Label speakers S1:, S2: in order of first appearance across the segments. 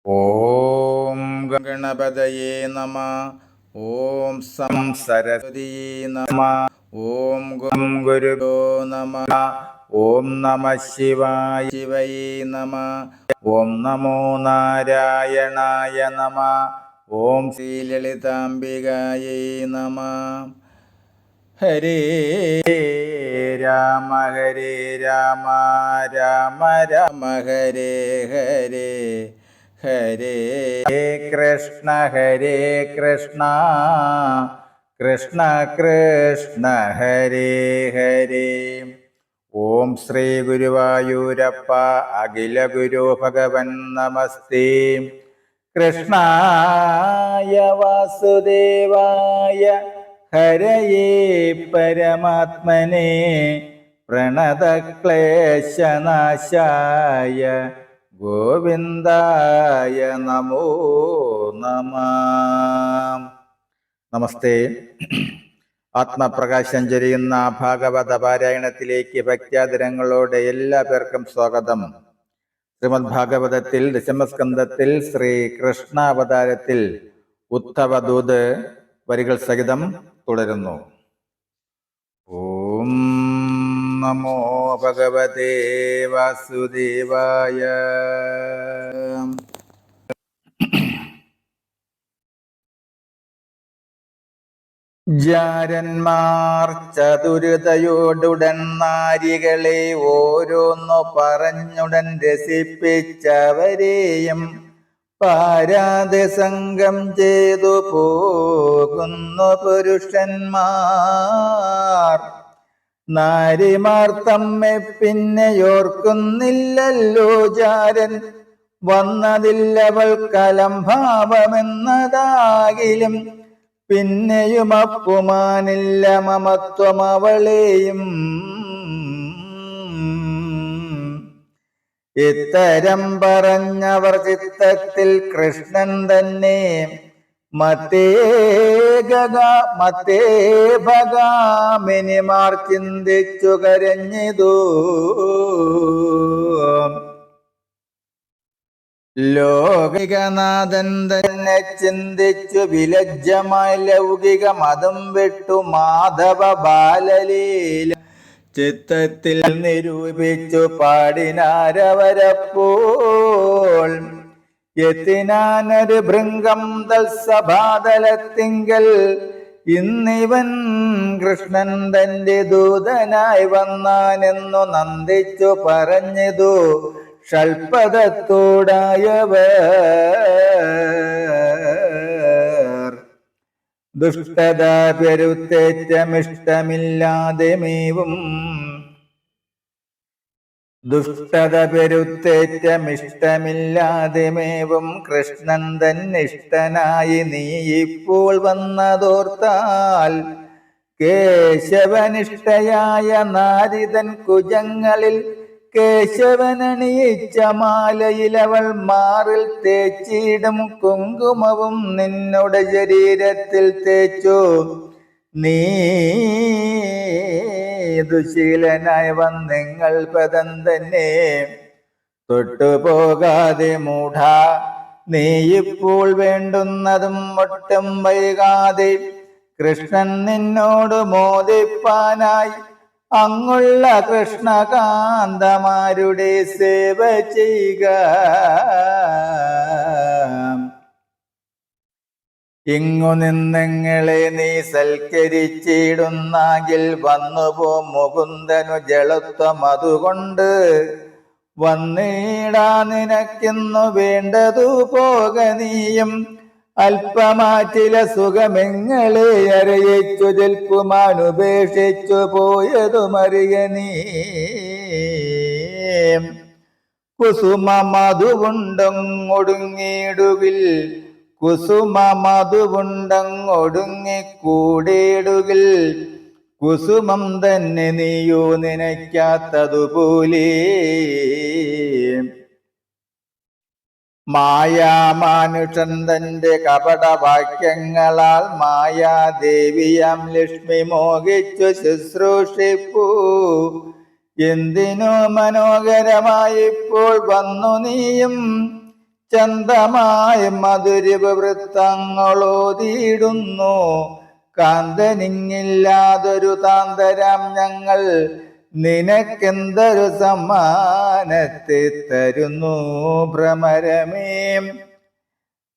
S1: ഓം ഗണപതയേ നമ. ഓം സം സരസ്വതിയേ നമ. ഓം ഗും ഗുരുഭ്യോ നമ. ഓം നമ ശിവായ ശിവയേ നമ. ഓം നമോ നാരായണായ നമ. ഓം ശ്രീ ലളിതാംബികായേ നമ. ഹരേ രാമ ഹരേ രാമ രാമ രാമ ഹരേ ഹരേ ഹരേ കൃഷ്ണ കൃഷ്ണ കൃഷ്ണ ഹരേ ഹരേ. ഓം ശ്രീ ഗുരുവായൂരപ്പ അഖില ഗുരു ഭഗവൻ നമസ്തേ. കൃഷ്ണായ വാസുദേവായ ഹരയേ പരമാത്മനെ പ്രണതക്ലേശനാശായ ഗോവിന്ദായ നമോ നമഃ. നമസ്തേ. ആത്മപ്രകാശം ചൊരിയുന്ന ഭാഗവത പാരായണത്തിലേക്ക് ഭക്ത്യാദരങ്ങളോടെ എല്ലാ പേർക്കും സ്വാഗതം. ശ്രീമദ് ഭാഗവതത്തിൽ ദശമസ്കന്ധത്തിൽ ശ്രീ കൃഷ്ണാവതാരത്തിൽ ഉദ്ധവദൂത് വരികൾ സഹിതം തുടരുന്നു. ഓം നമോ ഭഗവതേ വാസുദേവായ. ജാരന്മാർ ചതുരതയോടുടൻ നാരികളെ ഓരോന്നു പറഞ്ഞുടൻ രസിപ്പിച്ചവരെയും പാരാതെ സംഘം ചെയ്തു പോകുന്നു പുരുഷന്മാർ. നാരിമാർ തമ്മെ പിന്നെയോർക്കുന്നില്ലല്ലോ ജാരൻ വന്നതില്ലവൾ കലംഭാവമെന്നതാകിലും പിന്നെയും അപ്പുമാനില്ല മമത്വം അവളെയും. ഇത്തരം പറഞ്ഞവർ ചിത്തത്തിൽ കൃഷ്ണൻ തന്നെ മത്തേ ഭഗാമിനിമാർ ചിന്തിച്ചു കരഞ്ഞിതു. ലൗകികനാഥൻ തന്നെ ചിന്തിച്ചു വിലജ്ജമായി ലൗകിക മതം വിട്ടു മാധവ ബാലലീല ചിത്തത്തിൽ നിരൂപിച്ചു പാടിനാരവരപ്പോൾ. എത്തിനാനൊരു ഭൃംഗം തൽസഭാതലത്തിങ്കൽ ഇന്നിവൻ കൃഷ്ണൻ തന്റെ ദൂതനായി വന്നാനെന്നു നന്ദിച്ചു പറഞ്ഞതു ഷൽപദത്തോടായവർ. ദുഷ്ടത പെരുത്തേറ്റമിഷ്ടമില്ലാതെ മേവും കൃഷ്ണൻ തന്നിഷ്ടനായി നീ ഇപ്പോൾ വന്നതോർത്താൽ കേശവനിഷ്ഠയായ നാരിതൻ കുജങ്ങളിൽ കേശവനണിയിച്ച മാലയിലവൾ മാറിൽ തേച്ചിടും കുങ്കുമവും നിന്നുടെ ശരീരത്തിൽ തേച്ചു നീ ദുശീലനായി വന്നിങ്ങൾ പദം തന്നെ തൊട്ടുപോകാതെ മൂഢ നീ ഇപ്പോൾ വേണ്ടുന്നതും ഒട്ടും വൈകാതെ കൃഷ്ണൻ നിന്നോട് മോദിപ്പാനായി അങ്ങുള്ള കൃഷ്ണകാന്തമാരുടെ സേവ ചെയ്യുക. ഇങ്ങു നിന്നെങ്ങളെ നീ സൽക്കരിച്ചിടുന്നാകിൽ വന്നുപോ മുകുന്ദനു ജളത്വം അതുകൊണ്ട് വന്നിടാ നിനക്കിന്നു വേണ്ടതു പോക നീയും അല്പമാറ്റില സുഖമെങ്ങളെ അറിയിച്ചു ജൽപ്പുമാനുപേക്ഷിച്ചു പോയതുമറിയ നീ. കുസുമ മധുവുണ്ടൊടുങ്ങിടുകിൽ കൂടിയിടുകിൽ കുസുമം തന്നെ നീയോ നനയ്ക്കാത്തതുപോലെ. മായാമാനുഷൻ തന്റെ കപടവാക്യങ്ങളാൽ മായാദേവിയാം ലക്ഷ്മി മോഹിച്ചു ശുശ്രൂഷിപ്പൂ. എന്തിനോ മനോഹരമായിപ്പോൾ വന്നു നീയും ചന്തമായി മധുരവൃത്തങ്ങളോതിയിടുന്നു. കാന്തനിങ്ങില്ലാതൊരു താന്തരാം ഞങ്ങൾ നിനക്കെന്തൊരു സമ്മാനത്തെ തരുന്നു ഭ്രമരമേ.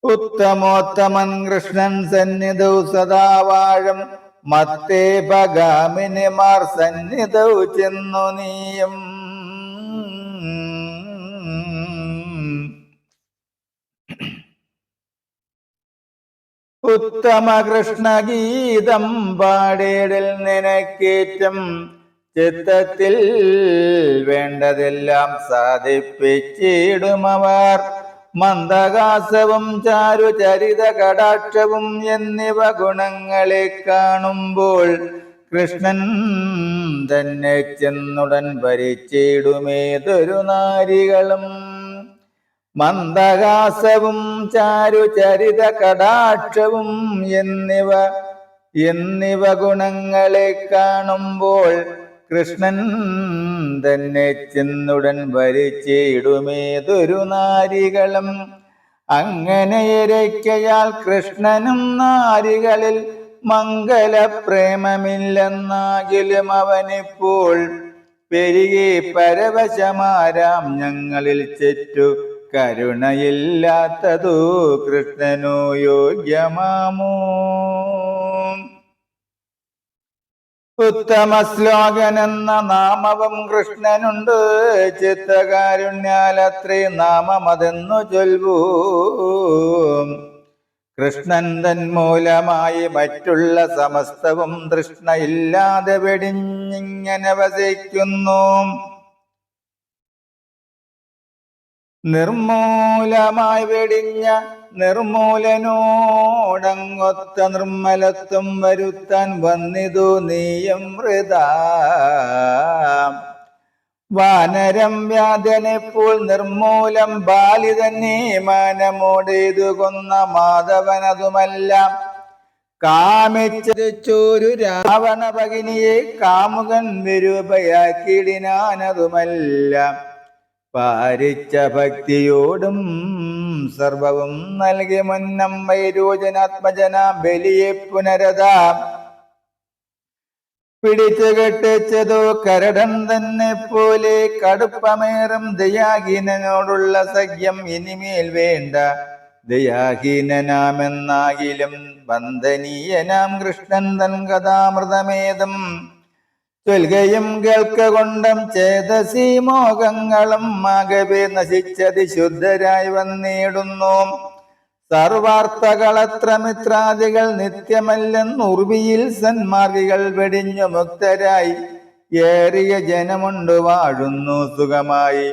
S1: ഉത്തമോത്തമൻ കൃഷ്ണൻ സന്നിധൗ സദാ വാഴും മത്തേ ഭഗാമിനിമാർ സന്നിധൗ ചെന്നു നീയും. ഉത്തമ കൃഷ്ണഗീതം പാടേടിൽ നിനക്കേറ്റം ചിത്തത്തിൽ വേണ്ടതെല്ലാം സാധിപ്പിച്ചിടുമവർ. മന്ദഹാസവും ചാരുചരിത കടാക്ഷവും എന്നിവ ഗുണങ്ങളെ കാണുമ്പോൾ കൃഷ്ണൻ തന്നെ ചെന്നുടൻ ഭരിച്ചിടുമേതൊരു നാരികളും. മന്ദഹാസവും ചാരുചരിത കടാക്ഷവും എന്നിവ ഗുണങ്ങളെ കാണുമ്പോൾ കൃഷ്ണൻ തന്നെ ചെന്നുടൻ ഭരിച്ചിടുമേതൊരു നാരികളും. അങ്ങനെ ഇരയ്ക്കയാൽ കൃഷ്ണനും നാരികളിൽ മംഗലപ്രേമമില്ലെന്നാകിലും അവനിപ്പോൾ പെരുകി പരവശമാരാം ഞങ്ങളിൽ ചെറ്റു കരുണയില്ലാത്തതു കൃഷ്ണനു യോഗ്യമാമോ. ഉത്തമ ശ്ലോകനെന്ന നാമവും കൃഷ്ണനുണ്ട്. ചിത്തകാരുണ്യാലത്രേ നാമമതെന്നു ചൊൽവൂ. കൃഷ്ണൻ തന്മൂലമായി മറ്റുള്ള സമസ്തവും തൃഷ്ണയില്ലാതെ വെടിഞ്ഞിങ്ങനെ വസിക്കുന്നു. നിർമൂലമായി വെടിഞ്ഞ നിർമൂലനോടങ്ങൊത്ത നിർമ്മലത്വം വരുത്താൻ വന്നിതു നീയും വൃതാ. വാനരം വ്യാധനെപ്പോൾ നിർമൂലം ബാലി തന്നെ മാനമോടേതു കൊന്ന മാധവനതുമല്ല. കാമിച്ചൊരു രാവണ ഭഗിനിയെ കാമുകൻ വിരൂപയാക്കിയിടിനാനതുമല്ല. പാരിച്ച ഭക്തിയോടും സർവവും നൽകി മുന്നം വൈരോചനാത്മജന ബലിയെ പുനരതാ പിടിച്ചു കെട്ടിച്ചതോ കരടൻ തന്നെ പോലെ. കടുപ്പമേറും ദയാഹീനനോടുള്ള സഖ്യം ഇനിമേൽ വേണ്ട. ദയാഹീനനാമെന്നാകിലും വന്ദനീയനാം കൃഷ്ണൻ തൻ കഥാമൃതമേതും ചൊൽകയും കേൾക്കൊണ്ടും ചേതസി മോഹങ്ങളും ആകവേ നശിച്ചതി ശുദ്ധരായി വന്നിടുന്നു. സർവാർത്ഥകളത്ര മിത്രാദികൾ നിത്യമല്ലെന്നുർവിയിൽ സന്മാർഗികൾ വെടിഞ്ഞു മുക്തരായി ഏറിയ ജനമുണ്ട് വാഴുന്നു സുഖമായി.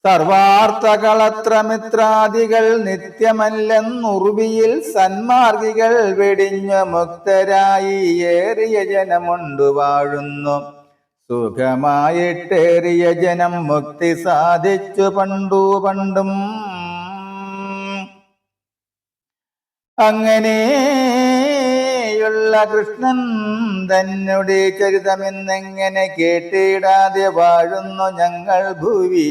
S1: സർവാർത്ഥകളത്ര മിത്രാദികൾ നിത്യമല്ലെന്നുർവിയിൽ സന്മാർഗികൾ വെടിഞ്ഞു മുക്തരായി ഏറിയ ജനമുണ്ട് വാഴുന്നു സുഖമായിട്ടേറിയ ജനം മുക്തി സാധിച്ചു പണ്ടും. അങ്ങനെയുള്ള കൃഷ്ണൻ തന്നെ ചരിതമെന്നെങ്ങനെ കേട്ടിടാതെ വാഴുന്നു ഞങ്ങൾ ഭുവി.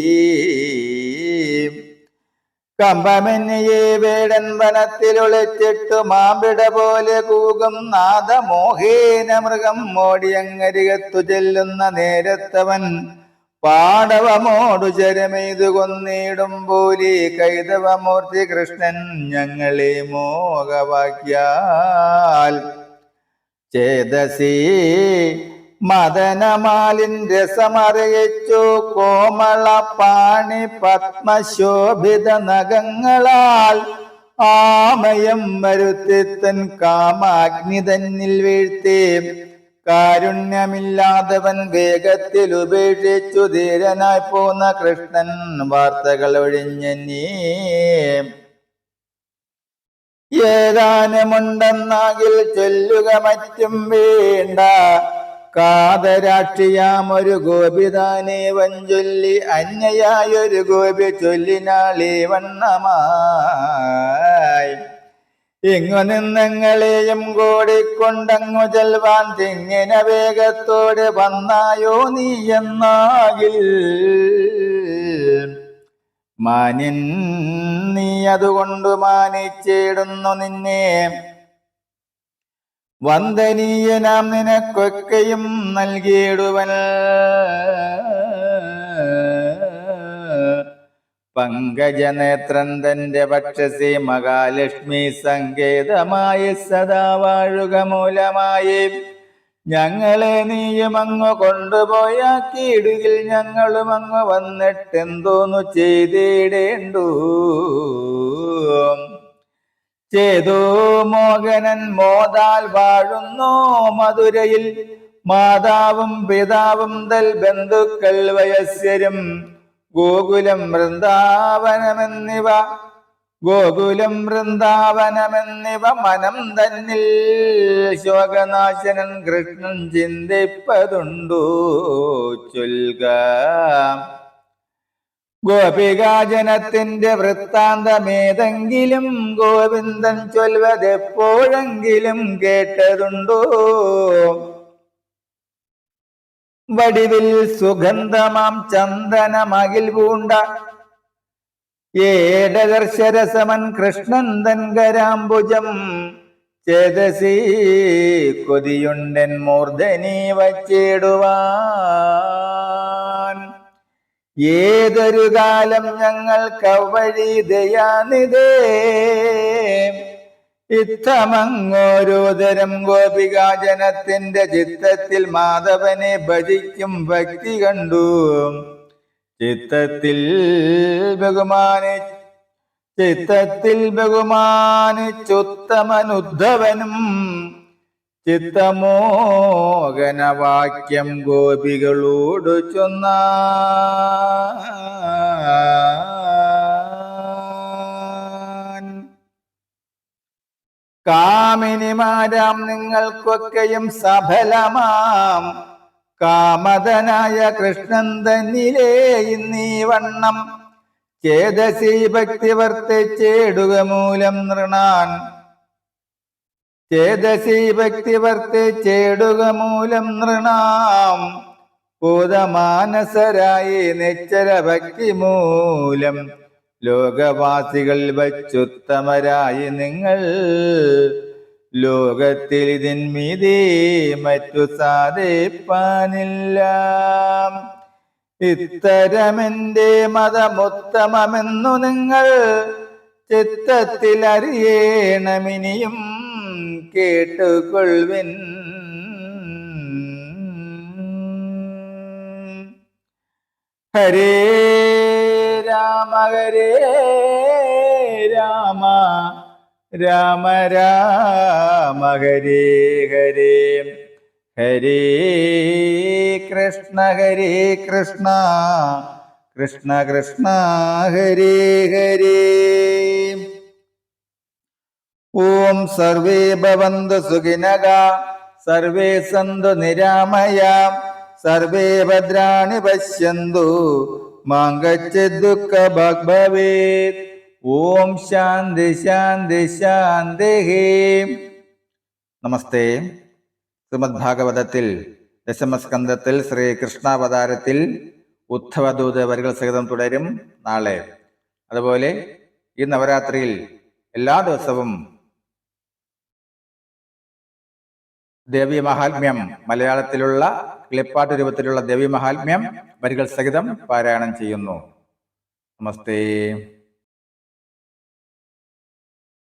S1: കമ്പമെന്നിയെ വേടൻ വനത്തിലൊളിച്ചിട്ടു മാമ്പിട പോലെ കൂകും നാദമോഹേന മൃഗം മോടിയങ്ങരികത്തു ചെല്ലുന്ന നേരത്തവൻ പാടവമോടു ചരമെയ്തു കൊന്നിടും പോലെ കൈതവമൂർത്തി കൃഷ്ണൻ ഞങ്ങളെ മോഹവാക്യാൽ ചേതസി മദനമാലിൻ രസമറിയിച്ചു. കോമള പാണി പത്മശോഭിത നഖങ്ങളാൽ ആമയം വരുത്തിത്തൻ കാമാഗ്നി തന്നിൽ വീഴ്ത്തി. കാരുണ്യമില്ലാത്തവൻ വേഗത്തിൽ ഉപേക്ഷിച്ചു ധീരനായി പോന്ന കൃഷ്ണൻ വാർത്തകൾ ഒഴിഞ്ഞീ. ഏതാനുമുണ്ടെന്നാകിൽ ചൊല്ലുക മറ്റും വേണ്ട. കാതരാക്ഷിയാമൊരു ഗോപിതാനേ വഞ്ചൊല്ലി അന്യയായൊരു ഗോപി ചൊല്ലിനാളീ വണ്ണമായി. ഇങ്ങു നിന്നങ്ങളെയും കൂടിക്കൊണ്ടങ്ങു ചെൽവാൻ തിങ്ങിന വേഗത്തോടെ വന്നായോ നീ എന്നാകിൽ മാന്യൻ നീ അതുകൊണ്ടു മാനിച്ചിടുന്നു നിന്നെ വന്ദനീയനാം നിനക്കൊക്കെയും നൽകിയിടുവൻ പങ്കജനേത്രൻ തന്റെ പക്ഷസി മഹാലക്ഷ്മി സങ്കേതമായി സദാ വാഴുക മൂലമായി ഞങ്ങളെ നീയും അങ്ങ് കൊണ്ടുപോയാക്കിയിടുകിൽ ഞങ്ങളും അങ്ങ് വന്നിട്ടെന്തോന്നു ചെയ്തിടേണ്ടു ചേതോ മോഹനൻ മോദാൽ വാഴുന്നു മധുരയിൽ മാതാവും പിതാവും തൽ ബന്ധുക്കൾ വയസ്സരും ഗോകുലം വൃന്ദാവനമെന്നിവ മനം തന്നിൽ ശോകനാശനൻ കൃഷ്ണൻ ചിന്തിപ്പതുണ്ടോ ചൊൽക ഗോപികാജനത്തിന്റെ വൃത്താന്തമേതെങ്കിലും ഗോവിന്ദൻ ചൊൽവതെപ്പോഴെങ്കിലും കേട്ടതുണ്ടോ വടിവിൽ സുഗന്ധമാം ചന്ദനമകിൽ പൂണ്ട ഏടകർശരസമൻ കൃഷ്ണൻ തൻകരാംബുജം ചേതസി കൊതിയുണ്ടൻ മൂർധനി വച്ചിടുവാൻ ഏതൊരു കാലം ഞങ്ങൾക്കവഴി ദയാനിതേ ഇത്തമങ്ങോരോദരം ഗോപികാജനത്തിന്റെ ചിത്തത്തിൽ മാധവനെ ഭജിക്കും ഭക്തി കണ്ടു ചിത്തത്തിൽ ബഹുമാനിച്ചുത്തമനുദ്ധവനും ചിത്തമോഹനവാക്യം ഗോപികളോട് ചൊന്ന കാമിനിമാരാം നിങ്ങൾക്കൊക്കെയും സഫലമാം കാമതനായ കൃഷ്ണൻ തന്നിലേ ഇന്നീ വണ്ണം ചേതസി ഭക്തി വർത്തിച്ചേടുക മൂലം നൃണാൻ ഭൂതമാനസരായി നിശ്ചല ഭക്തി മൂലം ലോകവാസികൾ വച്ചുത്തമരായി നിങ്ങൾ ലോകത്തിൽ ഇതിന്മീതേ മറ്റു സാധിപ്പാനില്ല ഇത്തരമെന്റെ മതമുത്തമമെന്നു നിങ്ങൾ ചിത്തത്തിൽ അറിയണമിനിയും കേട്ടുകൊള്ളുവിൻ ഹരേ രാമ രാമ രാമ ഹരേ ഹരേ ഹരേ കൃഷ്ണ കൃഷ്ണ കൃഷ്ണ ഹരേ ഹരേ ഓം സർവേ ഭവന്തു സുഖിനഃ സർവേ സന്തു നിരാമയാ സർവേ ഭദ്രാണി പശ്യന്തു മാ കശ്ചിത് ദുഃഖഭാഗ് ഭവേത്. ഓം ശാന്തി ശാന്തി ശാന്തി. നമസ്തേ. ശ്രീമദ് ഭാഗവതത്തിൽ ദശമസ്കന്ധത്തിൽ ശ്രീകൃഷ്ണാവതാരത്തിൽ ഉദ്ധവദൂത് വരികൾ സഹിതം തുടരും നാളെ. അതുപോലെ ഈ നവരാത്രിയിൽ എല്ലാ ദിവസവും ദേവി മഹാത്മ്യം മലയാളത്തിലുള്ള കിളിപ്പാട്ട് രൂപത്തിലുള്ള ദേവി മഹാത്മ്യം വരികൾ സഹിതം പാരായണം ചെയ്യുന്നു. നമസ്തേ.